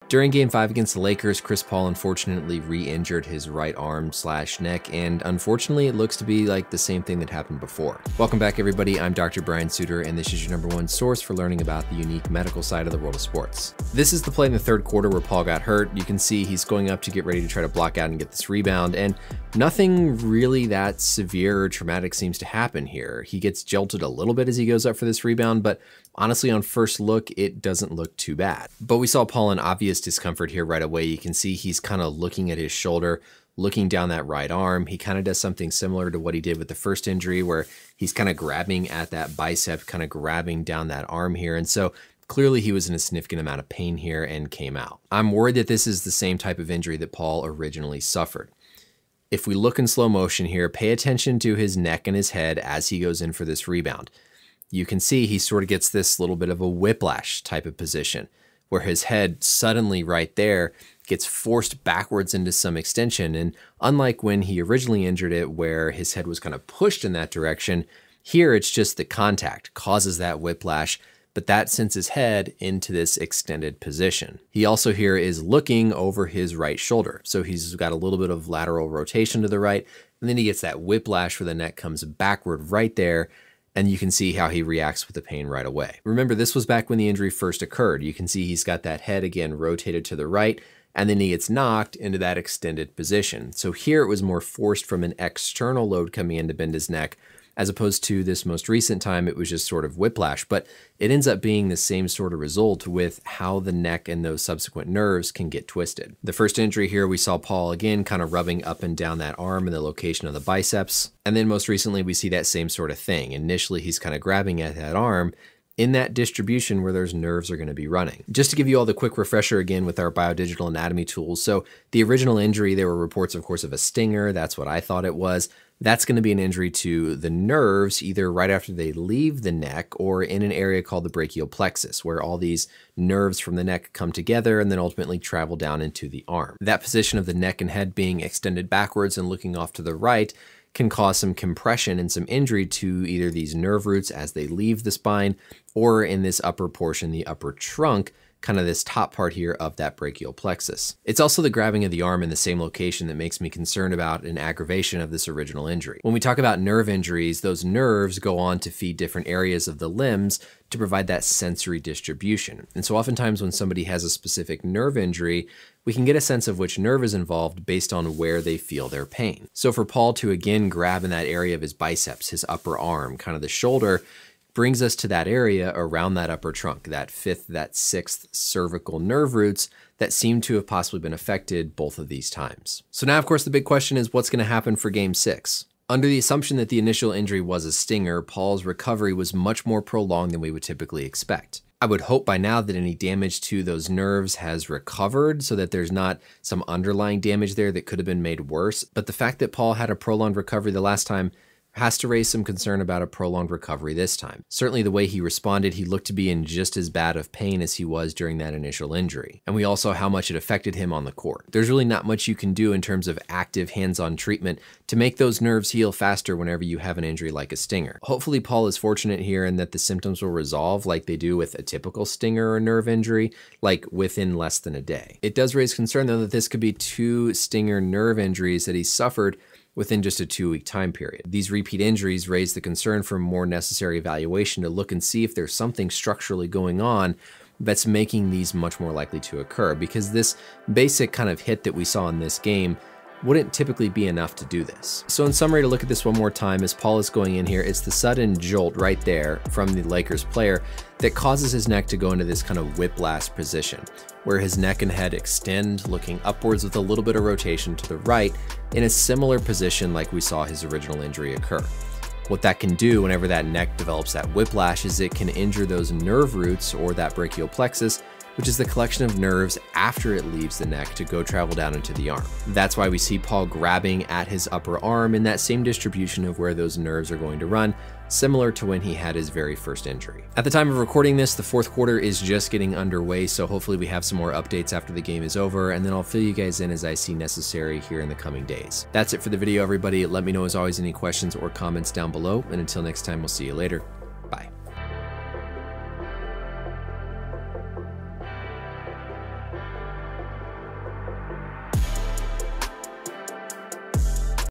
During Game 5 against the Lakers, Chris Paul unfortunately re-injured his right arm / neck, and unfortunately it looks to be like the same thing that happened before. Welcome back everybody, I'm Dr. Brian Sutterer, and this is your #1 source for learning about the unique medical side of the world of sports. This is the play in the third quarter where Paul got hurt. You can see he's going up to get ready to try to block out and get this rebound, and nothing really that severe or traumatic seems to happen here. He gets jolted a little bit as he goes up for this rebound, but honestly, on first look, it doesn't look too bad. But we saw Paul in obvious discomfort here right away. You can see he's kind of looking at his shoulder, looking down that right arm. He kind of does something similar to what he did with the first injury, where he's kind of grabbing at that bicep, kind of grabbing down that arm here. And so clearly he was in a significant amount of pain here and came out. I'm worried that this is the same type of injury that Paul originally suffered. If we look in slow motion here, pay attention to his neck and his head as he goes in for this rebound. You can see he sort of gets this little bit of a whiplash type of position, where his head suddenly right there gets forced backwards into some extension. And unlike when he originally injured it, where his head was kind of pushed in that direction, here it's just the contact causes that whiplash, but that sends his head into this extended position. He also here is looking over his right shoulder. So he's got a little bit of lateral rotation to the right, and then he gets that whiplash where the neck comes backward right there. And you can see how he reacts with the pain right away. Remember, this was back when the injury first occurred. You can see he's got that head again rotated to the right, and then he gets knocked into that extended position. So here it was more forced from an external load coming in to bend his neck, as opposed to this most recent time, it was just sort of whiplash. But it ends up being the same sort of result with how the neck and those subsequent nerves can get twisted. The first injury here, we saw Paul again kind of rubbing up and down that arm in the location of the biceps. And then most recently, we see that same sort of thing. Initially, he's kind of grabbing at that arm in that distribution where those nerves are going to be running. Just to give you all the quick refresher again with our biodigital anatomy tools. So the original injury, there were reports, of course, of a stinger. That's what I thought it was. That's going to be an injury to the nerves, either right after they leave the neck or in an area called the brachial plexus, where all these nerves from the neck come together and then ultimately travel down into the arm. That position of the neck and head being extended backwards and looking off to the right can cause some compression and some injury to either these nerve roots as they leave the spine, or in this upper portion, the upper trunk, kind of this top part here of that brachial plexus. It's also the grabbing of the arm in the same location that makes me concerned about an aggravation of this original injury. When we talk about nerve injuries, those nerves go on to feed different areas of the limbs to provide that sensory distribution. And so oftentimes when somebody has a specific nerve injury, we can get a sense of which nerve is involved based on where they feel their pain. So for Paul to again grab in that area of his biceps, his upper arm, kind of the shoulder, brings us to that area around that upper trunk, that 5th, that 6th cervical nerve roots that seem to have possibly been affected both of these times. So now, of course, the big question is what's going to happen for Game 6? Under the assumption that the initial injury was a stinger, Paul's recovery was much more prolonged than we would typically expect. I would hope by now that any damage to those nerves has recovered so that there's not some underlying damage there that could have been made worse. But the fact that Paul had a prolonged recovery the last time has to raise some concern about a prolonged recovery this time. Certainly the way he responded, he looked to be in just as bad of pain as he was during that initial injury. And we also saw how much it affected him on the court. There's really not much you can do in terms of active hands-on treatment to make those nerves heal faster whenever you have an injury like a stinger. Hopefully Paul is fortunate here in that the symptoms will resolve like they do with a typical stinger or nerve injury, like within less than a day. It does raise concern though that this could be 2 stinger nerve injuries that he suffered within just a 2-week time period. These repeat injuries raise the concern for more necessary evaluation to look and see if there's something structurally going on that's making these much more likely to occur, because this basic kind of hit that we saw in this game wouldn't typically be enough to do this. So in summary, to look at this one more time as Paul is going in here, it's the sudden jolt right there from the Lakers player that causes his neck to go into this kind of whiplash position, where his neck and head extend, looking upwards with a little bit of rotation to the right in a similar position like we saw his original injury occur. What that can do whenever that neck develops that whiplash is it can injure those nerve roots or that brachial plexus, which is the collection of nerves after it leaves the neck to go travel down into the arm. That's why we see Paul grabbing at his upper arm in that same distribution of where those nerves are going to run, similar to when he had his very first injury. At the time of recording this, the fourth quarter is just getting underway, so hopefully we have some more updates after the game is over, and then I'll fill you guys in as I see necessary here in the coming days. That's it for the video, everybody. Let me know as always any questions or comments down below, and until next time, we'll see you later.